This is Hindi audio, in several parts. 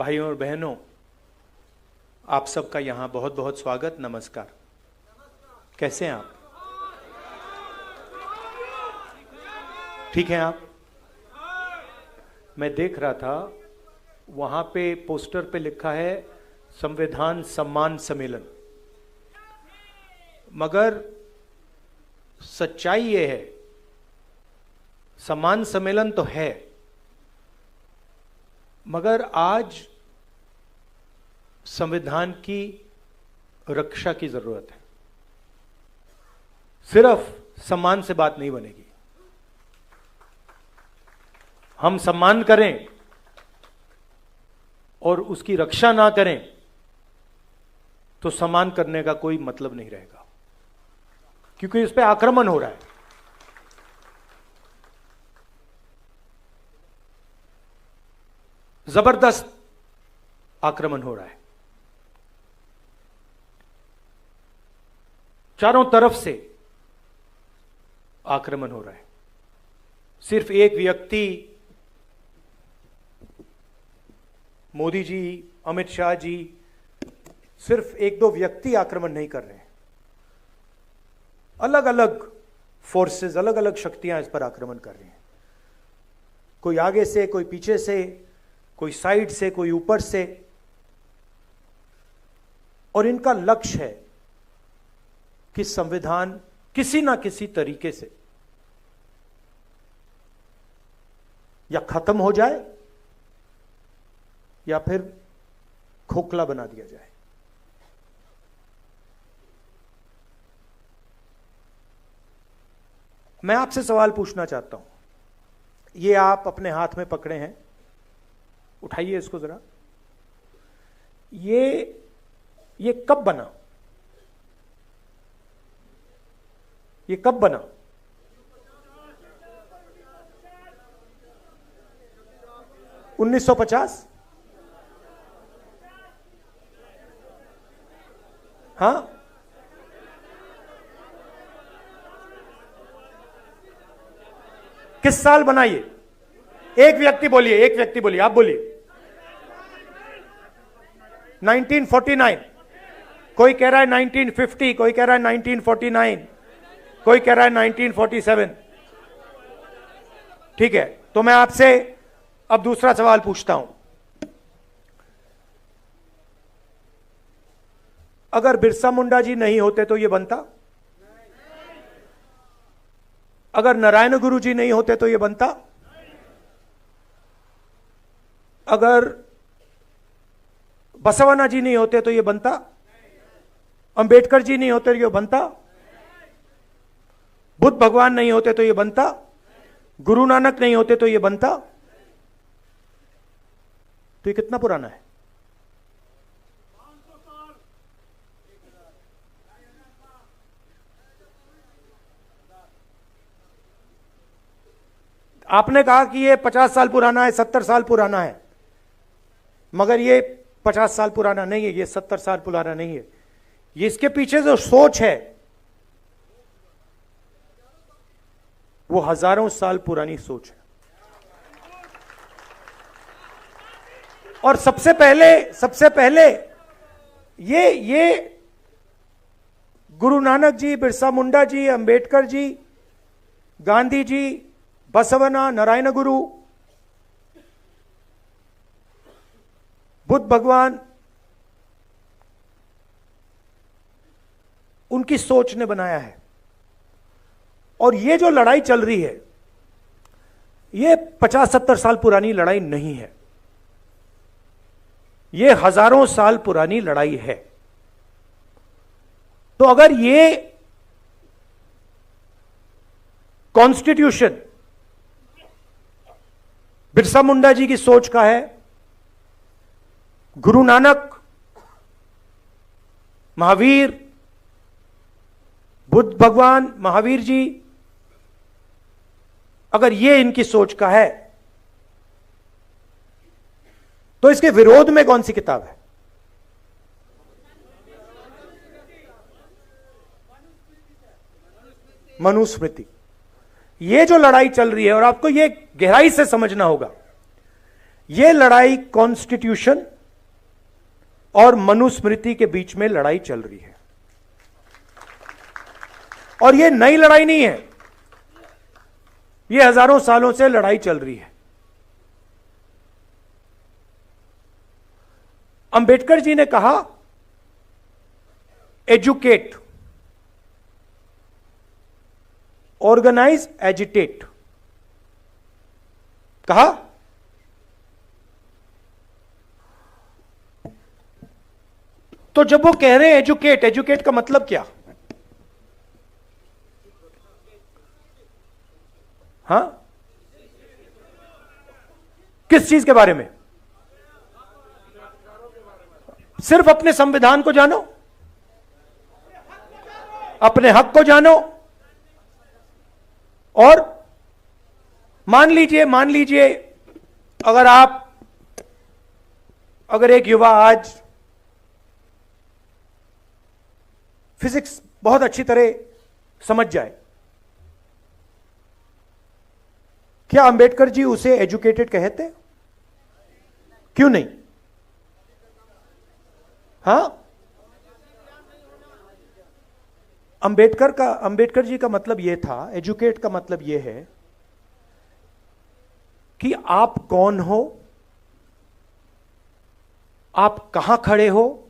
भाइयों और बहनों, आप सबका यहाँ बहुत बहुत स्वागत, नमस्कार। कैसे हैं आप? ठीक हैं आप? मैं देख रहा था वहाँ पे पोस्टर पे लिखा है संविधान सम्मान सम्मेलन, मगर सच्चाई ये है सम्मान सम्मेलन तो है, मगर आज संविधान की रक्षा की जरूरत है। सिर्फ सम्मान से बात नहीं बनेगी। हम सम्मान करें और उसकी रक्षा ना करें तो सम्मान करने का कोई मतलब नहीं रहेगा, क्योंकि इस पे आक्रमण हो रहा है। जबरदस्त आक्रमण हो रहा है, चारों तरफ से आक्रमण हो रहा है। सिर्फ एक व्यक्ति, मोदी जी, अमित शाह जी, सिर्फ एक दो व्यक्ति आक्रमण नहीं कर रहे हैं। अलग अलग फोर्सेस, अलग अलग शक्तियां इस पर आक्रमण कर रही हैं। कोई आगे से, कोई पीछे से, कोई साइड से, कोई ऊपर से, और इनका लक्ष्य है कि संविधान किसी ना किसी तरीके से या खत्म हो जाए या फिर खोखला बना दिया जाए। मैं आपसे सवाल पूछना चाहता हूं। ये आप अपने हाथ में पकड़े हैं, उठाइए इसको जरा। ये कब बना? ये कब बना? $1950? हाँ, किस साल बना ये? एक व्यक्ति बोलिए, एक व्यक्ति बोलिए, आप बोलिए। 1949। कोई कह रहा है 1950, कोई कह रहा है 1949, कोई कह रहा है 1947। ठीक है, तो मैं आपसे अब दूसरा सवाल पूछता हूं। अगर बिरसा मुंडा जी नहीं होते तो ये बनता? अगर नारायण गुरु जी नहीं होते तो ये बनता? अगर बसवण्णा जी नहीं होते तो ये बनता? अंबेडकर जी नहीं होते तो ये बनता? बुद्ध भगवान नहीं होते तो ये बनता? गुरु नानक नहीं होते तो ये बनता? तो ये कितना पुराना है? आपने कहा कि ये 50 साल पुराना है, 70 साल पुराना है, मगर ये 50 साल पुराना नहीं है, ये 70 साल पुराना नहीं है। ये इसके पीछे जो सोच है वो हजारों साल पुरानी सोच है। और सबसे पहले ये गुरु नानक जी, बिरसा मुंडा जी, अंबेडकर जी, गांधी जी, बसवण्णा, नारायण गुरु, बुद्ध भगवान, उनकी सोच ने बनाया है। और ये जो लड़ाई चल रही है ये 50-70 साल पुरानी लड़ाई नहीं है, ये हजारों साल पुरानी लड़ाई है। तो अगर ये कॉन्स्टिट्यूशन बिरसा मुंडा जी की सोच का है, गुरु नानक, महावीर, बुद्ध भगवान, महावीर जी, अगर ये इनकी सोच का है तो इसके विरोध में कौन सी किताब है? मनुस्मृति। ये जो लड़ाई चल रही है, और आपको ये गहराई से समझना होगा, यह लड़ाई कॉन्स्टिट्यूशन और मनुस्मृति के बीच में लड़ाई चल रही है, और यह नई लड़ाई नहीं है, यह हजारों सालों से लड़ाई चल रही है। अंबेडकर जी ने कहा एजुकेट, ऑर्गेनाइज, एजिटेट, कहा। तो जब वो कह रहे हैं एजुकेट, एजुकेट का मतलब क्या? हां, किस चीज के बारे में? सिर्फ अपने संविधान को जानो, अपने हक को जानो, और मान लीजिए अगर एक युवा आज फिजिक्स बहुत अच्छी तरह समझ जाए, क्या अंबेडकर जी उसे एजुकेटेड कहते? क्यों नहीं? हां, अंबेडकर जी का मतलब यह था, एजुकेट का मतलब यह है कि आप कौन हो, आप कहां खड़े हो,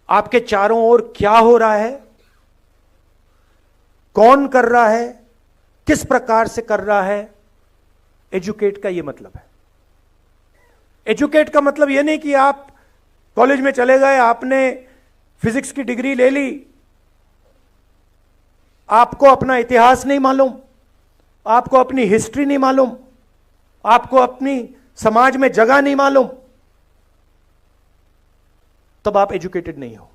आपके चारों ओर क्या हो रहा है, कौन कर रहा है, किस प्रकार से कर रहा है। एजुकेट का यह मतलब है। एजुकेट का मतलब यह नहीं कि आप कॉलेज में चले गए, आपने फिजिक्स की डिग्री ले ली, आपको अपना इतिहास नहीं मालूम, आपको अपनी हिस्ट्री नहीं मालूम, आपको अपनी समाज में जगह नहीं मालूम, तब आप एजुकेटेड नहीं हो।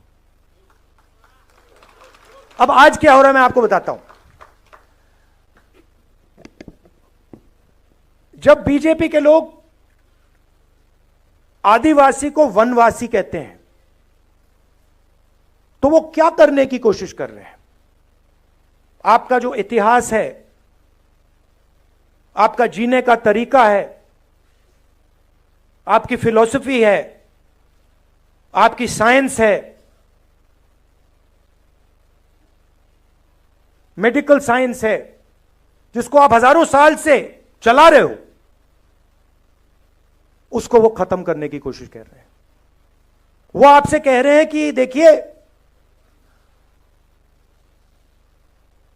अब आज क्या हो रहा है मैं आपको बताता हूं। जब बीजेपी के लोग आदिवासी को वनवासी कहते हैं, तो वो क्या करने की कोशिश कर रहे हैं? आपका जो इतिहास है, आपका जीने का तरीका है, आपकी फिलॉसफी है, आपकी साइंस है, मेडिकल साइंस है, जिसको आप हजारों साल से चला रहे हो, उसको वो खत्म करने की कोशिश कर रहे हैं। वो आपसे कह रहे हैं कि देखिए,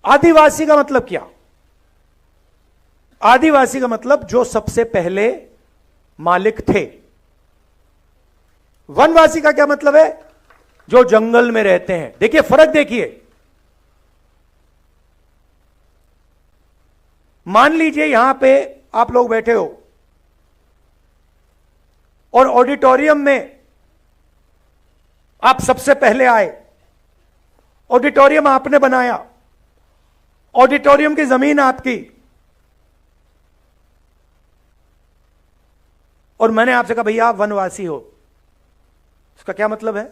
आदिवासी का मतलब क्या? आदिवासी का मतलब जो सबसे पहले मालिक थे। वनवासी का क्या मतलब है? जो जंगल में रहते हैं। देखिए फर्क, देखिए, मान लीजिए यहां पे आप लोग बैठे हो और ऑडिटोरियम में आप सबसे पहले आए, ऑडिटोरियम आपने बनाया, ऑडिटोरियम की जमीन आपकी, और मैंने आपसे कहा भैया आप वनवासी हो। इसका क्या मतलब है?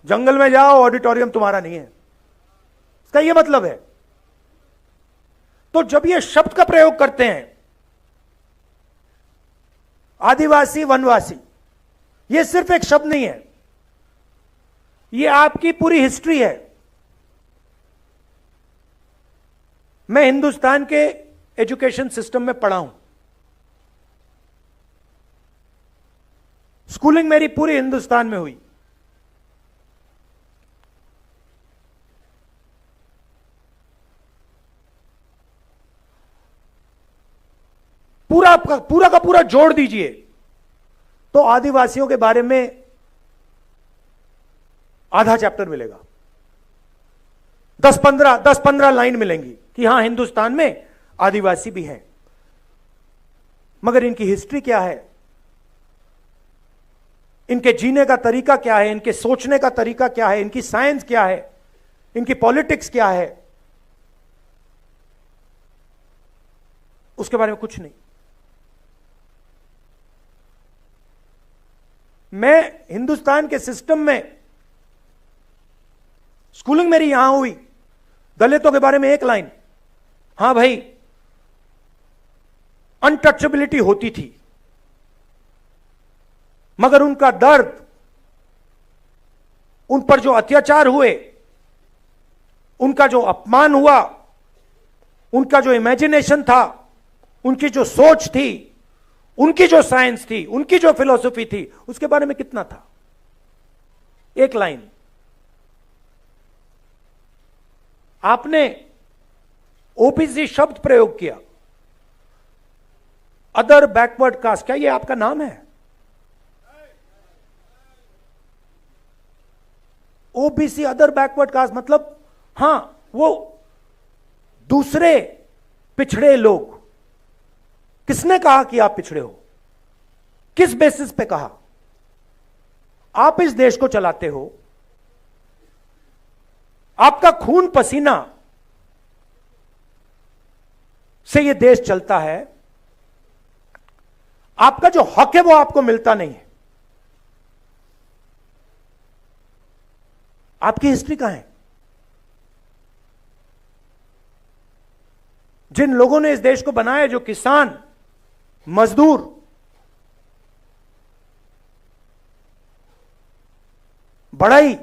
जंगल में जाओ, ऑडिटोरियम तुम्हारा नहीं है, इसका यह मतलब है। तो जब ये शब्द का प्रयोग करते हैं आदिवासी वनवासी, यह सिर्फ एक शब्द नहीं है, यह आपकी पूरी हिस्ट्री है। मैं हिंदुस्तान के एजुकेशन सिस्टम में पढ़ा हूं, स्कूलिंग मेरी पूरी हिंदुस्तान में हुई। पूरा का पूरा जोड़ दीजिए तो आदिवासियों के बारे में आधा चैप्टर मिलेगा। 10-15 लाइन मिलेंगी कि हां हिंदुस्तान में आदिवासी भी हैं, मगर इनकी हिस्ट्री क्या है, इनके जीने का तरीका क्या है, इनके सोचने का तरीका क्या है, इनकी साइंस क्या है, इनकी पॉलिटिक्स क्या है, उसके बारे में कुछ नहीं। मैं हिंदुस्तान के सिस्टम में, स्कूलिंग मेरी यहां हुई, दलितों के बारे में एक लाइन, हां भाई अनटचेबिलिटी होती थी, मगर उनका दर्द, उन पर जो अत्याचार हुए, उनका जो अपमान हुआ, उनका जो इमेजिनेशन था, उनकी जो सोच थी, उनकी जो साइंस थी, उनकी जो फिलॉसफी थी, उसके बारे में कितना था? एक लाइन। आपने ओबीसी शब्द प्रयोग किया, अदर बैकवर्ड कास्ट, क्या ये आपका नाम है? ओबीसी अदर बैकवर्ड कास्ट मतलब, हां, वो दूसरे पिछड़े लोग। किसने कहा कि आप पिछड़े हो? किस बेसिस पे कहा? आप इस देश को चलाते हो, आपका खून पसीना से यह देश चलता है, आपका जो हक है वो आपको मिलता नहीं है। आपकी हिस्ट्री कहां है? जिन लोगों ने इस देश को बनाया, जो किसान, मजदूर, बढ़ई,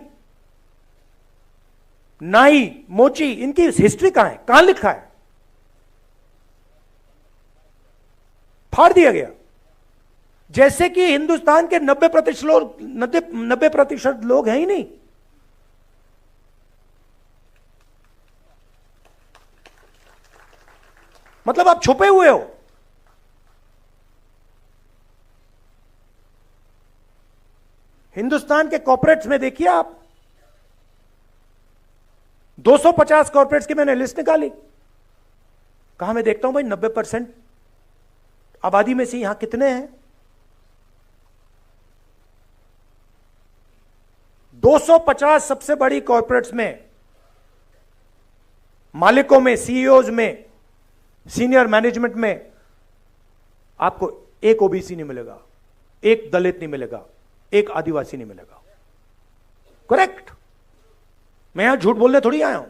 नाई, मोची, इनकी हिस्ट्री कहां है? कहां लिखा है? फाड़ दिया गया। जैसे कि हिंदुस्तान के 90% लोग हैं ही नहीं। मतलब आप छुपे हुए हो। हिंदुस्तान के कॉर्पोरेट्स में देखिए आप, 250 कॉर्पोरेट्स की मैंने लिस्ट निकाली। कहां मैं देखता हूं भाई 90% आबादी में से यहां कितने हैं? 250 सबसे बड़ी कॉर्पोरेट्स में, मालिकों में, सीईओज में, सीनियर मैनेजमेंट में आपको एक ओबीसी नहीं मिलेगा, एक दलित नहीं मिलेगा, एक आदिवासी नहीं मिलेगा। करेक्ट? मैं यहां झूठ बोलने थोड़ी आया हूं।